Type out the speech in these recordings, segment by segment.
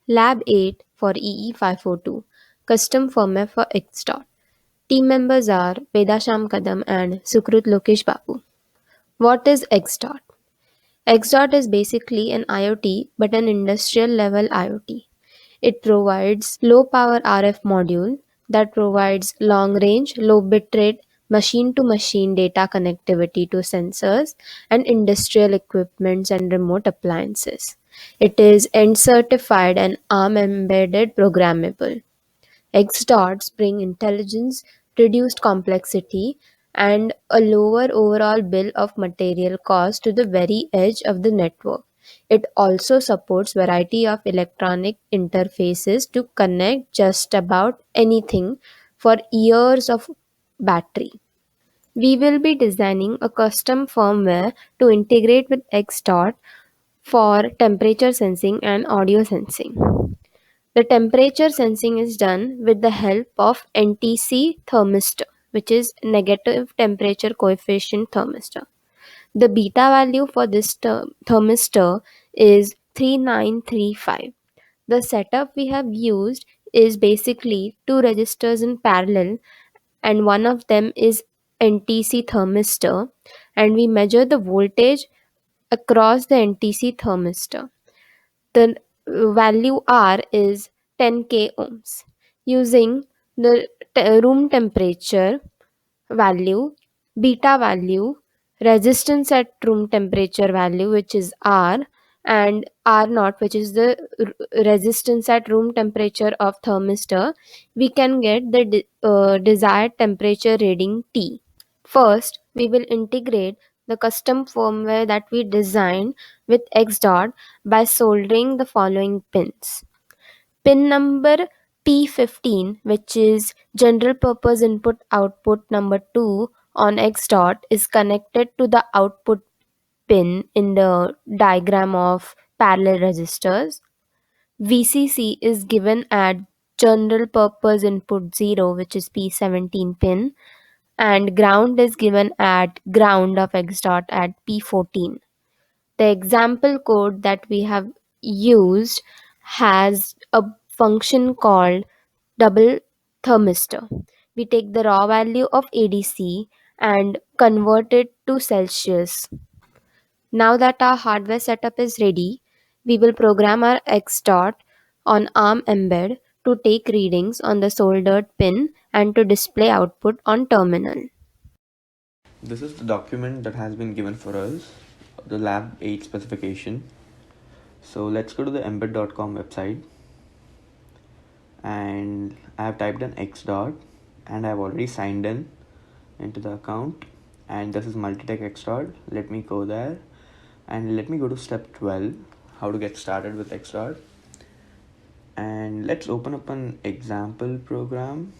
Lab 8 for EE542, custom firmware for X dot. Team members are Veda, Shyam, Kadam and Sukruth, Lokesh, Babu. What is X dot? X dot is basically an IoT but an industrial level IoT. It provides low power RF module that provides long range, low bitrate machine to machine data connectivity to sensors and industrial equipments and remote appliances. It is END certified and ARM embedded programmable. X dots bring intelligence, reduced complexity, and a lower overall bill of material cost to the very edge of the network. It also supports variety of electronic interfaces to connect just about anything for years of battery. We will be designing a custom firmware to integrate with X dot for temperature sensing and audio sensing. The temperature sensing is done with the help of NTC thermistor, which is negative temperature coefficient thermistor. The beta value for this thermistor is 3935. The setup we have used is basically two resistors in parallel, and one of them is NTC thermistor, and we measure the voltage across the NTC thermistor. The value R is 10k ohms. Using the room temperature value, beta value, resistance at room temperature value, which is R, and R naught, which is the resistance at room temperature of thermistor, we can get the desired temperature reading T. First, we will integrate the custom firmware that we designed with X dot by soldering the following pins. Pin number P15, which is general purpose input output number 2 on X dot, is connected to the output pin in the diagram of parallel resistors. VCC is given at general purpose input 0, which is P17 pin, and ground is given at ground of X dot at P14. The example code that we have used has a function called double thermistor. We take the raw value of ADC and convert it to Celsius. Now that our hardware setup is ready, we will program our X dot on ARM embed to take readings on the soldered pin and to display output on terminal. This is the document that has been given for us, the lab 8 specification. So let's go to the embed.com website, and I have typed in X dot and I've already signed in into the account, and this is multitech X dot. Let me go there and let me go to step 12, how to get started with X dot. And let's open up an example program.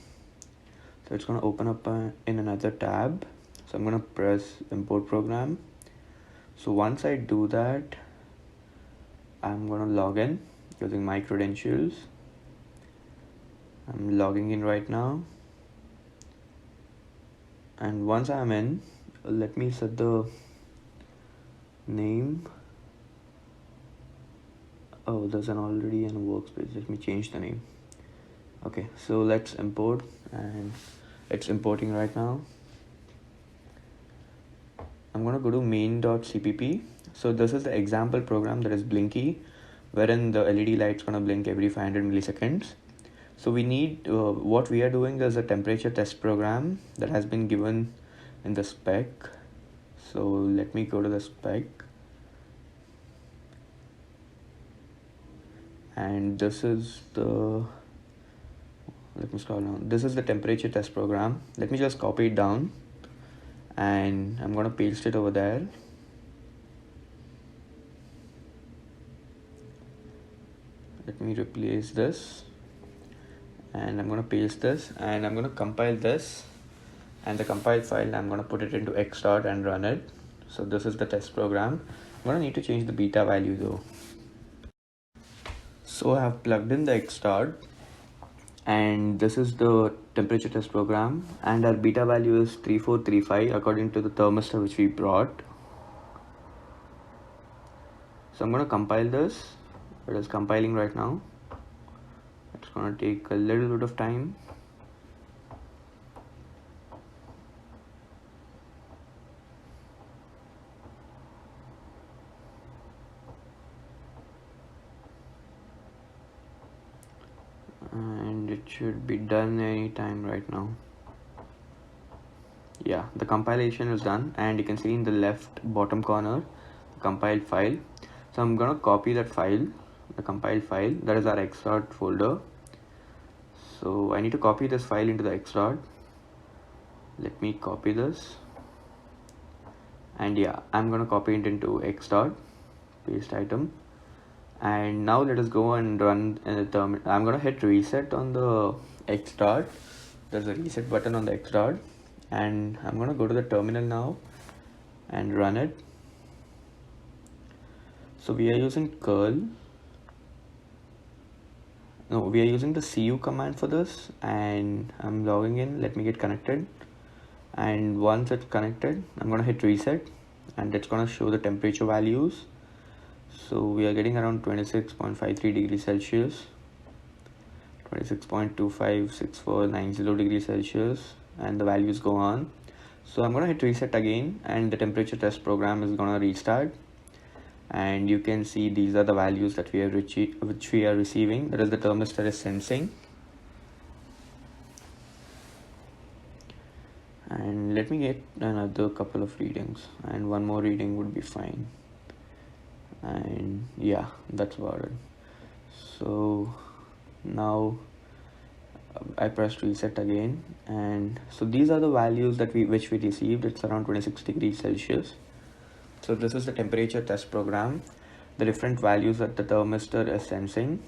So it's going to open up in another tab. So I'm going to press import program. So once I do that, I'm going to log in using my credentials. I'm logging in right now. And once I'm in, let me set the name. Oh, there's an already in a workspace. Let me change the name. Okay, so let's import, and it's importing right now. I'm going to go to main.cpp. So this is the example program that is Blinky, wherein the LED light's going to blink every 500 milliseconds. So we need, what we are doing is a temperature test program that has been given in the spec. So let me go to the spec. And this is the, let me scroll down. This is the temperature test program. Let me just copy it down, and I'm going to paste it over there. Let me replace this, and I'm going to paste this, and I'm going to compile this, and the compiled file, I'm going to put it into X dot and run it. So this is the test program. I'm going to need to change the beta value though. So I have plugged in the X dot, and this is the temperature test program, and our beta value is 3435 according to the thermistor which we brought. So I'm going to compile this. It is compiling right now. gonna take a little bit of time. And it should be done anytime right now. Yeah, the compilation is done, and you can see in the left bottom corner the compiled file. So I'm gonna copy that file, the compiled file, that is our xdot folder. So I need to copy this file into the xdot. Let me copy this, and yeah, I'm gonna copy it into xdot, paste item. And now let us go and run in the terminal. I'm gonna hit reset on the xdot. There's a reset button on the xdot, and I'm gonna go to the terminal now and run it. So we are using curl. No, we are using the cu command for this, and I'm logging in. Let me get connected, and once it's connected, I'm gonna hit reset, and it's gonna show the temperature values. So we are getting around 26.53 degrees Celsius, 26.256490 degrees Celsius, and the values go on. So I'm gonna hit reset again, and the temperature test program is gonna restart. And you can see these are the values that we are receiving. That is, the thermistor is sensing. And let me get another couple of readings, and one more reading would be fine. And yeah, that's about it. So now I pressed reset again, and so these are the values that we received. It's around 26 degrees Celsius. So this is the temperature test program, the different values that the thermistor is sensing.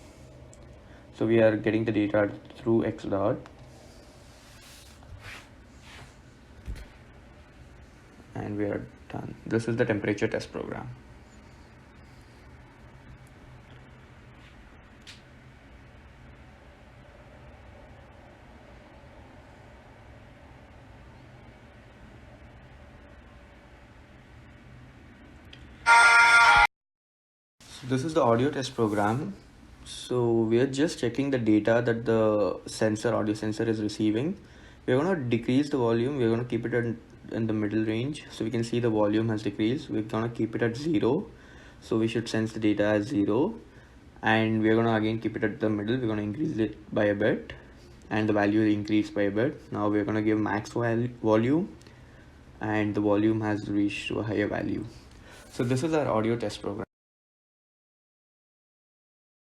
So we are getting the data through xdot, and we are done. This is the temperature test program. So this is the audio test program. So we are just checking the data that the audio sensor is receiving. We're going to decrease the volume. We're going to keep it in the middle range. So we can see the volume has decreased. We're going to keep it at 0. So we should sense the data as 0. And we're going to again keep it at the middle. We're going to increase it by a bit. And the value increased by a bit. Now we're going to give max volume. And the volume has reached to a higher value. So this is our audio test program.